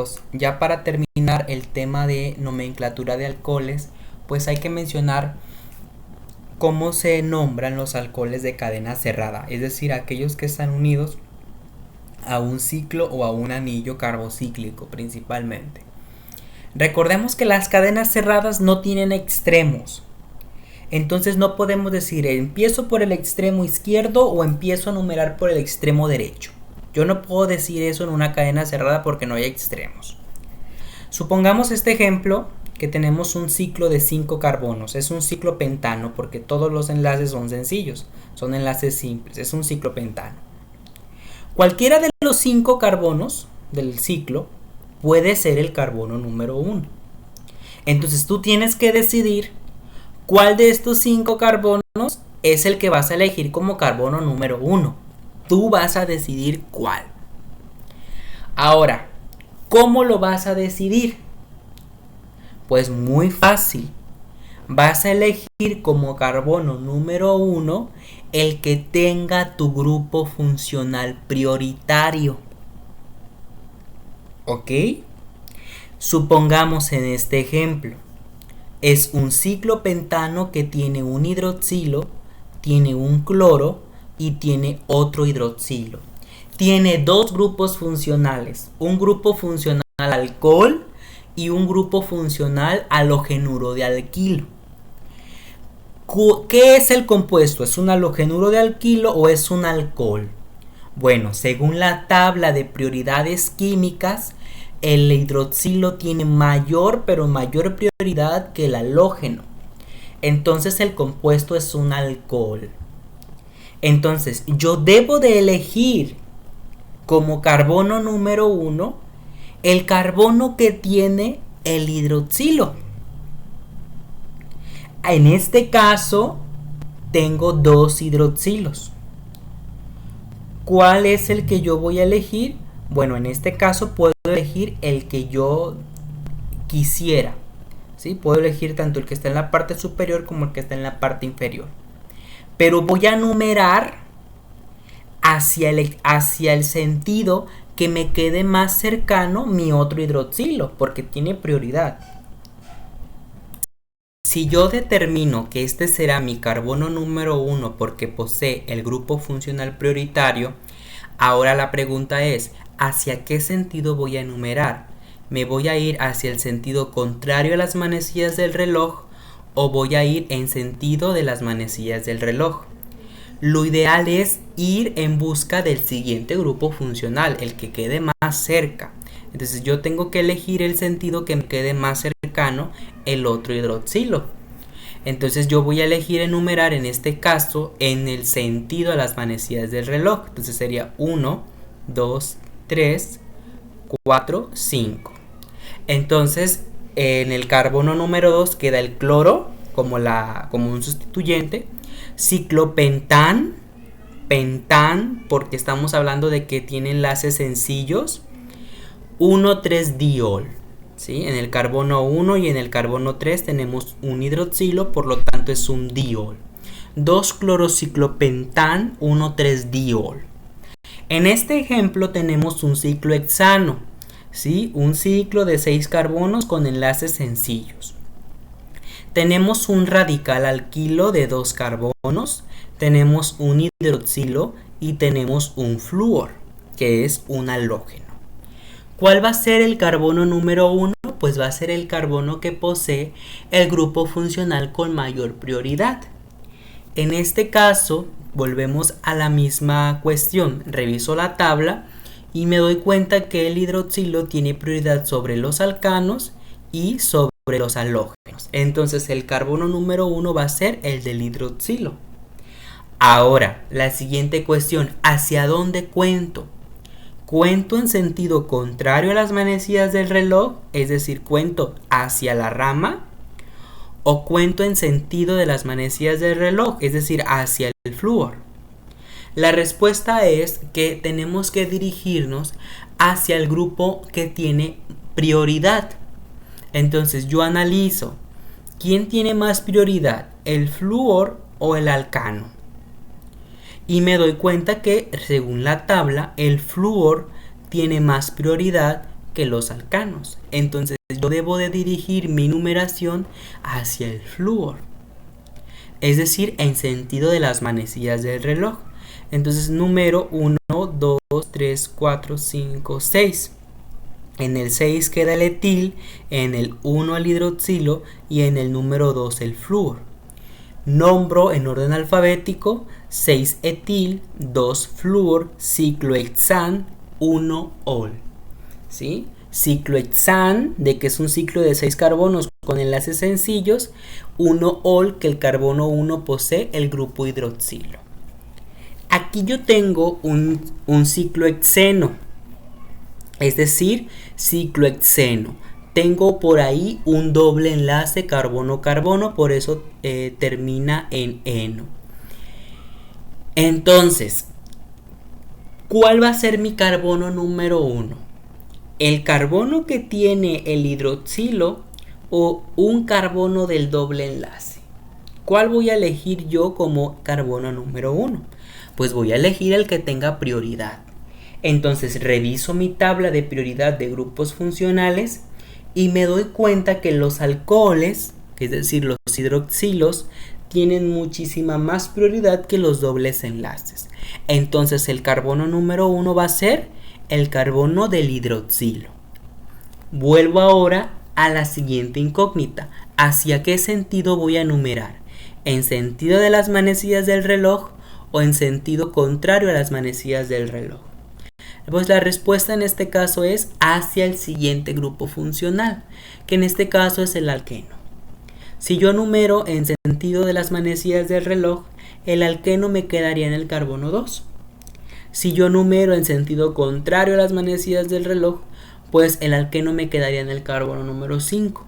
chicos, ya para terminar el tema de nomenclatura de alcoholes, pues hay que mencionar cómo se nombran los alcoholes de cadena cerrada, es decir, aquellos que están unidos a un ciclo o a un anillo carbocíclico principalmente. Recordemos que las cadenas cerradas no tienen extremos. Entonces no podemos decir empiezo por el extremo izquierdo o empiezo a numerar por el extremo derecho. Yo no puedo decir eso en una cadena cerrada porque no hay extremos. Supongamos este ejemplo que tenemos un ciclo de 5 carbonos. Es un ciclo pentano porque todos los enlaces son sencillos. Son enlaces simples. Es un ciclo pentano. Cualquiera de los 5 carbonos del ciclo puede ser el carbono número 1. Entonces tú tienes que decidir cuál de estos 5 carbonos es el que vas a elegir como carbono número 1. Tú vas a decidir cuál. Ahora, ¿cómo lo vas a decidir? Pues muy fácil. Vas a elegir como carbono número 1 el que tenga tu grupo funcional prioritario. ¿Ok? Supongamos en este ejemplo. Es un ciclo pentano que tiene un hidroxilo, tiene un cloro y tiene otro hidroxilo. Tiene dos grupos funcionales, un grupo funcional alcohol y un grupo funcional halogenuro de alquilo. ¿Qué es el compuesto? ¿Es un halogenuro de alquilo o es un alcohol? Bueno, según la tabla de prioridades químicas, el hidroxilo tiene mayor prioridad que el halógeno. Entonces el compuesto es un alcohol. Entonces yo debo de elegir como carbono número 1 el carbono que tiene el hidroxilo. En este caso tengo 2 hidroxilos. ¿Cuál es el que yo voy a elegir? Bueno, en este caso puedo elegir el que yo quisiera. ¿Sí? Puedo elegir tanto el que está en la parte superior como el que está en la parte inferior. Pero voy a numerar hacia el sentido que me quede más cercano mi otro hidroxilo, porque tiene prioridad. Si yo determino que este será mi carbono número 1 porque posee el grupo funcional prioritario, ahora la pregunta es, ¿hacia qué sentido voy a enumerar? ¿Me voy a ir hacia el sentido contrario a las manecillas del reloj o voy a ir en sentido de las manecillas del reloj? Lo ideal es ir en busca del siguiente grupo funcional, el que quede más cerca. Entonces yo tengo que elegir el sentido que me quede más cercano el otro hidroxilo. Entonces yo voy a elegir enumerar en este caso en el sentido de las manecillas del reloj. Entonces sería 1, 2, 3, 4, 5. Entonces en el carbono número 2 queda el cloro como un sustituyente. Ciclopentán, pentán, porque estamos hablando de que tiene enlaces sencillos. 1,3-diol. ¿Sí? En el carbono 1 y en el carbono 3 tenemos un hidroxilo, por lo tanto es un diol. 2-clorociclopentán, 1,3-diol. En este ejemplo tenemos un ciclo hexano, ¿sí? Un ciclo de 6 carbonos con enlaces sencillos. Tenemos un radical alquilo de 2 carbonos, tenemos un hidroxilo y tenemos un flúor, que es un halógeno. ¿Cuál va a ser el carbono número 1? Pues va a ser el carbono que posee el grupo funcional con mayor prioridad. En este caso, volvemos a la misma cuestión. Reviso la tabla y me doy cuenta que el hidroxilo tiene prioridad sobre los alcanos y sobre los halógenos. Entonces el carbono número 1 va a ser el del hidroxilo. Ahora, la siguiente cuestión, ¿hacia dónde cuento? ¿Cuento en sentido contrario a las manecillas del reloj? Es decir, ¿cuento hacia la rama? ¿O cuento en sentido de las manecillas del reloj? Es decir, hacia el flúor. La respuesta es que tenemos que dirigirnos hacia el grupo que tiene prioridad. Entonces yo analizo, ¿quién tiene más prioridad? ¿El flúor o el alcano? Y me doy cuenta que, según la tabla, el flúor tiene más prioridad que los alcanos. Entonces yo debo de dirigir mi numeración hacia el flúor, es decir, en sentido de las manecillas del reloj. Entonces numero 1, 2, 3, 4, 5, 6. En el 6 queda el etil, en el 1 el hidroxilo y en el número 2 el flúor. Nombro en orden alfabético 6 etil, 2 flúor, ciclohexan, 1 ol. ¿Sí? Ciclohexan, de que es un ciclo de 6 carbonos con enlaces sencillos, 1 ol, que el carbono 1 posee el grupo hidroxilo. Aquí yo tengo un ciclohexeno, es decir, ciclohexeno. Tengo por ahí un doble enlace carbono-carbono, por eso termina en eno. Entonces, ¿cuál va a ser mi carbono número 1? ¿El carbono que tiene el hidroxilo o un carbono del doble enlace? ¿Cuál voy a elegir yo como carbono número 1? Pues voy a elegir el que tenga prioridad. Entonces reviso mi tabla de prioridad de grupos funcionales y me doy cuenta que los alcoholes, es decir, los hidroxilos, tienen muchísima más prioridad que los dobles enlaces. Entonces el carbono número 1 va a ser el carbono del hidroxilo. Vuelvo ahora a la siguiente incógnita. ¿Hacia qué sentido voy a numerar? ¿En sentido de las manecillas del reloj o en sentido contrario a las manecillas del reloj? Pues la respuesta en este caso es hacia el siguiente grupo funcional, que en este caso es el alqueno. Si yo numero en sentido de las manecillas del reloj, el alqueno me quedaría en el carbono 2. Si yo numero en sentido contrario a las manecillas del reloj, pues el alqueno me quedaría en el carbono número 5.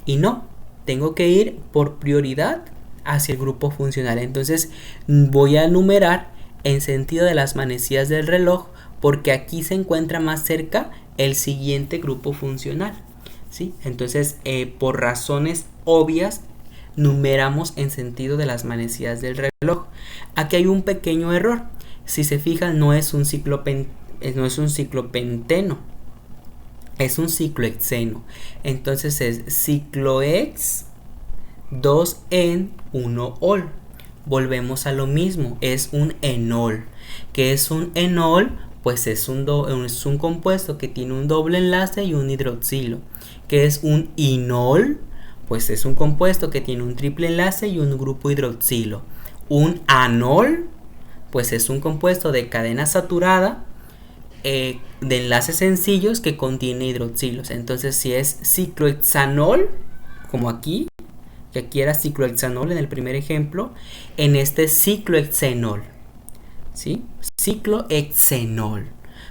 Y no, tengo que ir por prioridad hacia el grupo funcional. Entonces voy a numerar en sentido de las manecillas del reloj, porque aquí se encuentra más cerca el siguiente grupo funcional, ¿sí? Entonces, por razones obvias, numeramos en sentido de las manecillas del reloj. Aquí hay un pequeño error. Si se fijan, no es un ciclopenteno, es un ciclohexeno. Entonces es ciclohex 2en 1 ol. Volvemos a lo mismo, es un enol. ¿Qué es un enol? Pues es un compuesto que tiene un doble enlace y un hidroxilo. ¿Qué es un inol? Pues es un compuesto que tiene un triple enlace y un grupo hidroxilo. Un anol, pues es un compuesto de cadena saturada de enlaces sencillos que contiene hidroxilos. Entonces, si es ciclohexanol, como aquí, que aquí era ciclohexanol en el primer ejemplo, en este ciclohexenol, ¿sí? Ciclohexenol.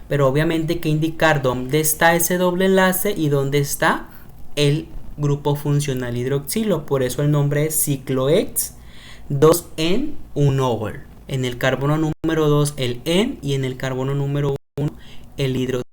Pero obviamente hay que indicar dónde está ese doble enlace y dónde está el grupo funcional hidroxilo. Por eso el nombre es ciclohex 2en 1 ol. En el carbono número 2 el en y en el carbono número 1 el hidroxilo.